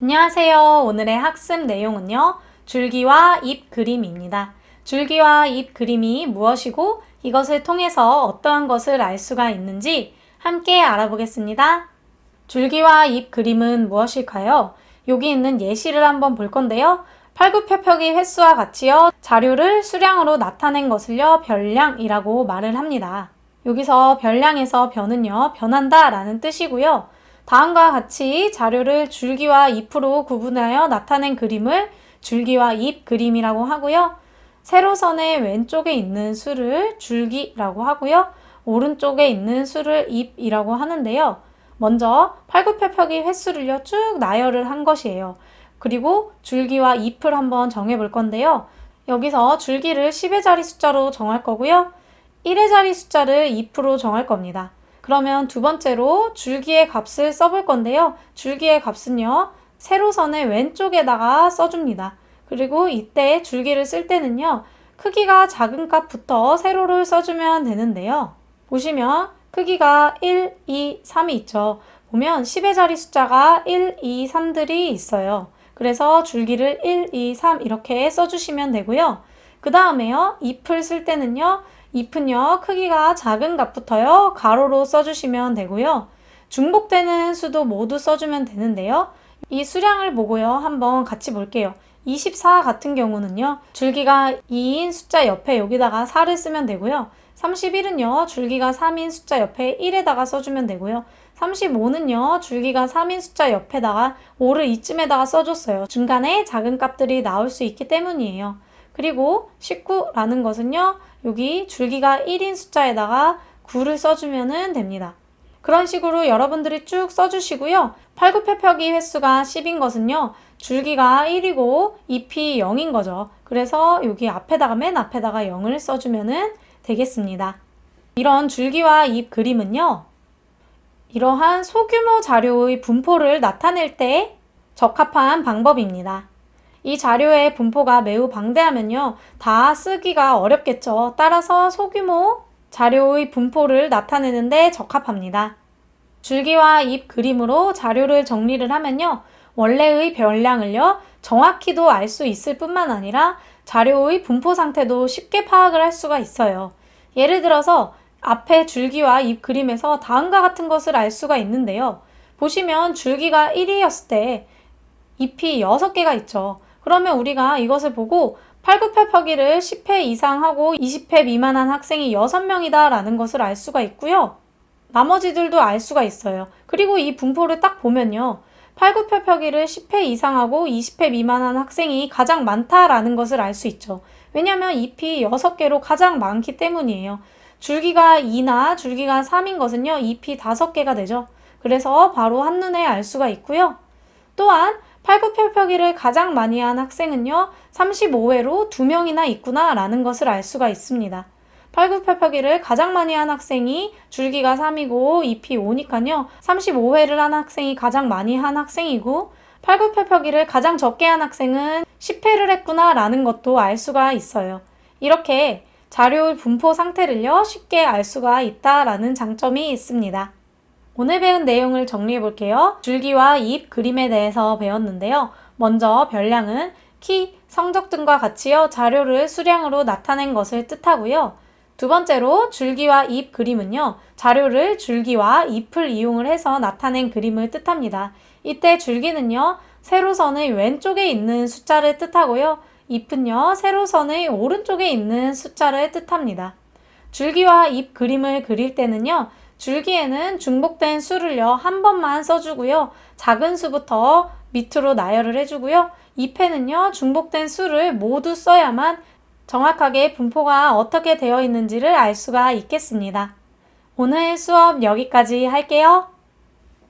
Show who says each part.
Speaker 1: 안녕하세요. 오늘의 학습 내용은요. 줄기와 잎 그림입니다. 줄기와 잎 그림이 무엇이고 이것을 통해서 어떠한 것을 알 수가 있는지 함께 알아보겠습니다. 줄기와 잎 그림은 무엇일까요? 여기 있는 예시를 한번 볼 건데요. 팔굽혀펴기 횟수와 같이요. 자료를 수량으로 나타낸 것을요. 변량이라고 말을 합니다. 여기서 변량에서 변은요. 변한다 라는 뜻이고요. 다음과 같이 자료를 줄기와 잎으로 구분하여 나타낸 그림을 줄기와 잎 그림이라고 하고요. 세로선의 왼쪽에 있는 수를 줄기라고 하고요. 오른쪽에 있는 수를 잎이라고 하는데요. 먼저 팔굽혀펴기 횟수를요 쭉 나열을 한 것이에요. 그리고 줄기와 잎을 한번 정해 볼 건데요. 여기서 줄기를 10의 자리 숫자로 정할 거고요. 1의 자리 숫자를 잎으로 정할 겁니다. 그러면 두 번째로 줄기의 값을 써볼 건데요. 줄기의 값은요. 세로선의 왼쪽에다가 써줍니다. 그리고 이때 줄기를 쓸 때는요. 크기가 작은 값부터 세로를 써주면 되는데요. 보시면 크기가 1, 2, 3이 있죠. 보면 10의 자리 숫자가 1, 2, 3들이 있어요. 그래서 줄기를 1, 2, 3 이렇게 써주시면 되고요. 그 다음에요. 잎을 쓸 때는요. 잎은요. 크기가 작은 값부터요. 가로로 써주시면 되고요. 중복되는 수도 모두 써주면 되는데요. 이 수량을 보고요. 한번 같이 볼게요. 24 같은 경우는요. 줄기가 2인 숫자 옆에 여기다가 4를 쓰면 되고요. 31은요. 줄기가 3인 숫자 옆에 1에다가 써주면 되고요. 35는요. 줄기가 3인 숫자 옆에다가 5를 이쯤에다가 써줬어요. 중간에 작은 값들이 나올 수 있기 때문이에요. 그리고 19라는 것은요. 여기 줄기가 1인 숫자에다가 9를 써주면 됩니다. 그런 식으로 여러분들이 쭉 써주시고요. 팔굽혀펴기 횟수가 10인 것은요. 줄기가 1이고 잎이 0인 거죠. 그래서 여기 앞에다가 맨 앞에다가 0을 써주면 되겠습니다. 이런 줄기와 잎 그림은요. 이러한 소규모 자료의 분포를 나타낼 때 적합한 방법입니다. 이 자료의 분포가 매우 방대하면요. 다 쓰기가 어렵겠죠. 따라서 소규모 자료의 분포를 나타내는데 적합합니다. 줄기와 잎 그림으로 자료를 정리를 하면요. 원래의 변량을요. 정확히도 알 수 있을 뿐만 아니라 자료의 분포 상태도 쉽게 파악을 할 수가 있어요. 예를 들어서 앞에 줄기와 잎 그림에서 다음과 같은 것을 알 수가 있는데요. 보시면 줄기가 1이었을 때 잎이 6개가 있죠. 그러면 우리가 이것을 보고 팔굽혀펴기를 10회 이상 하고 20회 미만한 학생이 6명이다 라는 것을 알 수가 있고요. 나머지들도 알 수가 있어요. 그리고 이 분포를 딱 보면요. 팔굽혀펴기를 10회 이상 하고 20회 미만한 학생이 가장 많다라는 것을 알 수 있죠. 왜냐하면 잎이 6개로 가장 많기 때문이에요. 줄기가 2나 줄기가 3인 것은요. 잎이 5개가 되죠. 그래서 바로 한눈에 알 수가 있고요. 또한 팔굽혀펴기를 가장 많이 한 학생은요. 35회로 2명이나 있구나 라는 것을 알 수가 있습니다. 팔굽혀펴기를 가장 많이 한 학생이 줄기가 3이고 잎이 5니까요. 35회를 한 학생이 가장 많이 한 학생이고 팔굽혀펴기를 가장 적게 한 학생은 10회를 했구나 라는 것도 알 수가 있어요. 이렇게 자료의 분포 상태를요. 쉽게 알 수가 있다라는 장점이 있습니다. 오늘 배운 내용을 정리해 볼게요. 줄기와 잎 그림에 대해서 배웠는데요. 먼저 변량은 키, 성적 등과 같이요. 자료를 수량으로 나타낸 것을 뜻하고요. 두 번째로 줄기와 잎 그림은요. 자료를 줄기와 잎을 이용을 해서 나타낸 그림을 뜻합니다. 이때 줄기는요. 세로선의 왼쪽에 있는 숫자를 뜻하고요. 잎은요. 세로선의 오른쪽에 있는 숫자를 뜻합니다. 줄기와 잎 그림을 그릴 때는요. 줄기에는 중복된 수를요. 한 번만 써주고요. 작은 수부터 밑으로 나열을 해주고요. 잎에는요. 중복된 수를 모두 써야만 정확하게 분포가 어떻게 되어 있는지를 알 수가 있겠습니다. 오늘 수업 여기까지 할게요.